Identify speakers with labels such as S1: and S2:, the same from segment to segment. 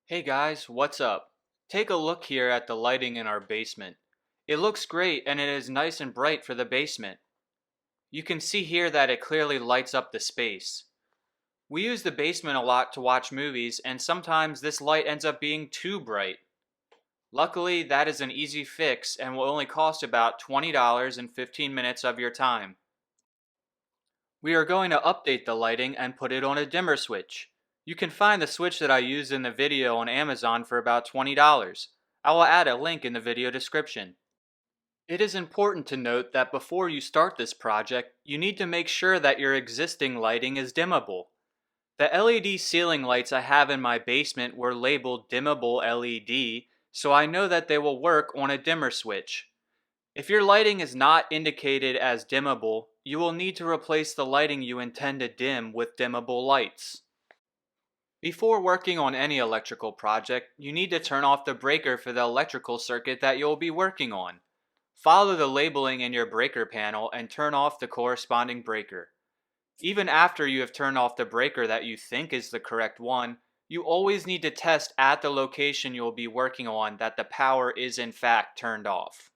S1: Hey guys, what's up? Take a look here at the lighting in our basement. It looks great and it is nice and bright for the basement. You can see here that it clearly lights up the space. We use the basement a lot to watch movies and sometimes this light ends up being too bright. Luckily, that is an easy fix and will only cost about $20 and 15 minutes of your time. We are going to update the lighting and put it on a dimmer switch. You can find the switch that I used in the video on Amazon for about $20. I will add a link in the video description. It is important to note that before you start this project, you need to make sure that your existing lighting is dimmable. The LED ceiling lights I have in my basement were labeled dimmable LED, so I know that they will work on a dimmer switch. If your lighting is not indicated as dimmable, you will need to replace the lighting you intend to dim with dimmable lights. Before working on any electrical project, you need to turn off the breaker for the electrical circuit that you'll be working on. Follow the labeling in your breaker panel and turn off the corresponding breaker. Even after you have turned off the breaker that you think is the correct one, you always need to test at the location you'll be working on that the power is in fact turned off.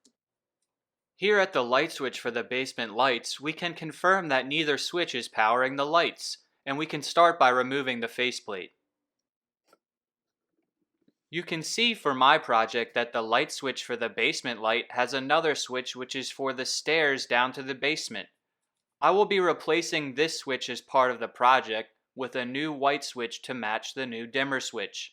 S1: Here at the light switch for the basement lights, we can confirm that neither switch is powering the lights, and we can start by removing the faceplate. You can see for my project that the light switch for the basement light has another switch which is for the stairs down to the basement. I will be replacing this switch as part of the project with a new white switch to match the new dimmer switch.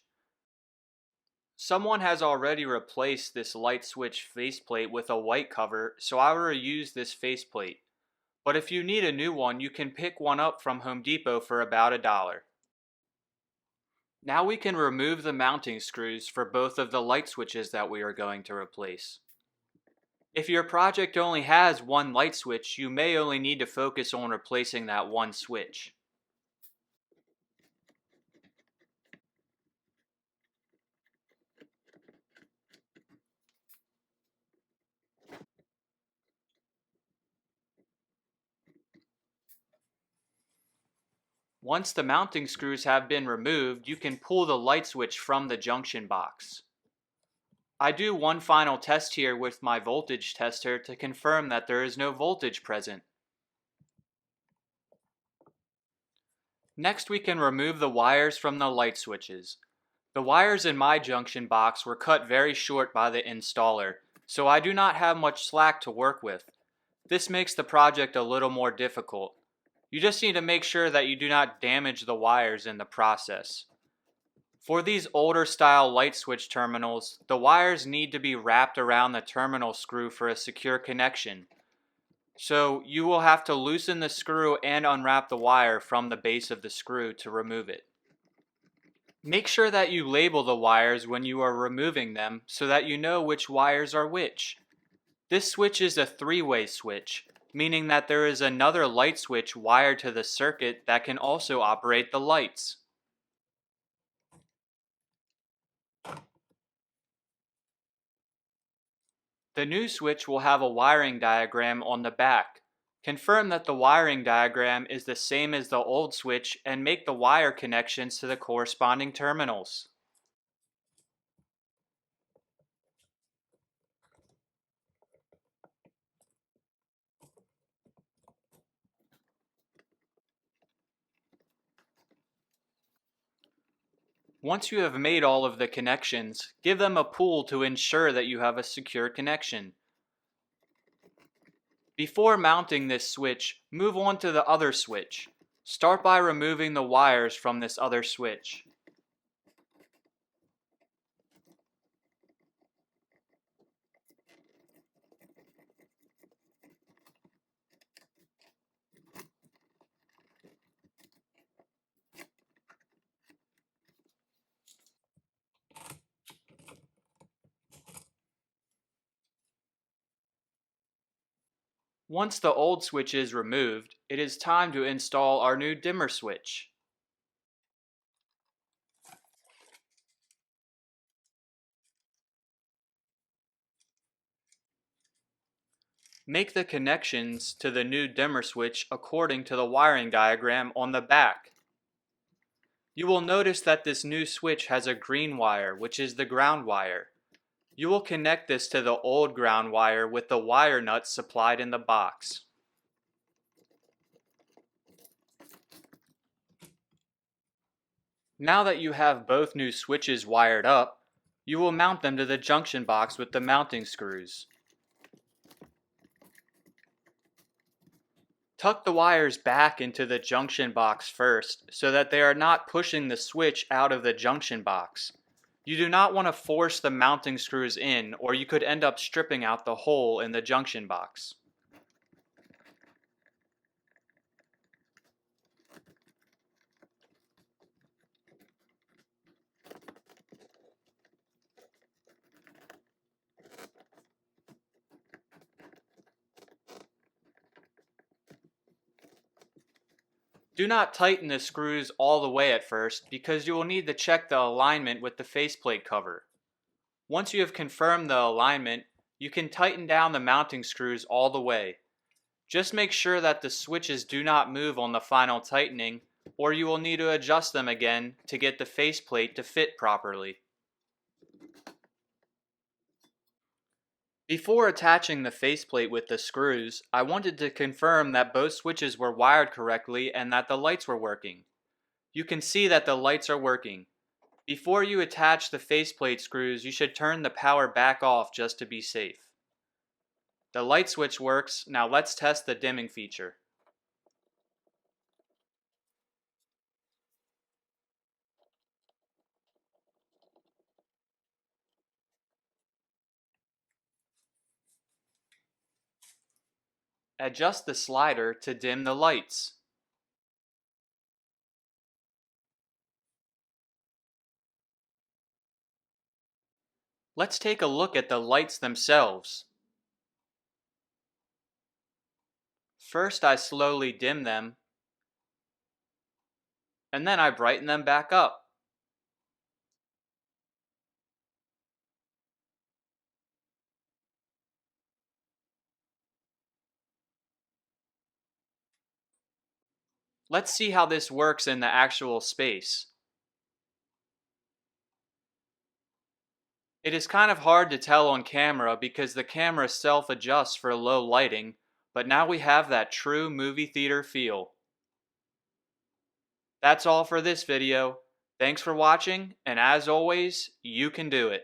S1: Someone has already replaced this light switch faceplate with a white cover, so I will reuse this faceplate. But if you need a new one, you can pick one up from Home Depot for about $1. Now we can remove the mounting screws for both of the light switches that we are going to replace. If your project only has one light switch, you may only need to focus on replacing that one switch. Once the mounting screws have been removed, you can pull the light switch from the junction box. I do one final test here with my voltage tester to confirm that there is no voltage present. Next we can remove the wires from the light switches. The wires in my junction box were cut very short by the installer, so I do not have much slack to work with. This makes the project a little more difficult. You just need to make sure that you do not damage the wires in the process. For these older style light switch terminals, the wires need to be wrapped around the terminal screw for a secure connection. So you will have to loosen the screw and unwrap the wire from the base of the screw to remove it. Make sure that you label the wires when you are removing them so that you know which wires are which. This switch is a three-way switch, meaning that there is another light switch wired to the circuit that can also operate the lights. The new switch will have a wiring diagram on the back. Confirm that the wiring diagram is the same as the old switch and make the wire connections to the corresponding terminals. Once you have made all of the connections, give them a pull to ensure that you have a secure connection. Before mounting this switch, move on to the other switch. Start by removing the wires from this other switch. Once the old switch is removed, it is time to install our new dimmer switch. Make the connections to the new dimmer switch according to the wiring diagram on the back. You will notice that this new switch has a green wire, which is the ground wire. You will connect this to the old ground wire with the wire nuts supplied in the box. Now that you have both new switches wired up, you will mount them to the junction box with the mounting screws. Tuck the wires back into the junction box first so that they are not pushing the switch out of the junction box. You do not want to force the mounting screws in, or you could end up stripping out the hole in the junction box. Do not tighten the screws all the way at first because you will need to check the alignment with the faceplate cover. Once you have confirmed the alignment, you can tighten down the mounting screws all the way. Just make sure that the switches do not move on the final tightening, or you will need to adjust them again to get the faceplate to fit properly. Before attaching the faceplate with the screws, I wanted to confirm that both switches were wired correctly and that the lights were working. You can see that the lights are working. Before you attach the faceplate screws, you should turn the power back off just to be safe. The light switch works. Now let's test the dimming feature. Adjust the slider to dim the lights. Let's take a look at the lights themselves. First I slowly dim them, and then I brighten them back up. Let's see how this works in the actual space. It is kind of hard to tell on camera because the camera self-adjusts for low lighting, but now we have that true movie theater feel. That's all for this video. Thanks for watching, and as always, you can do it.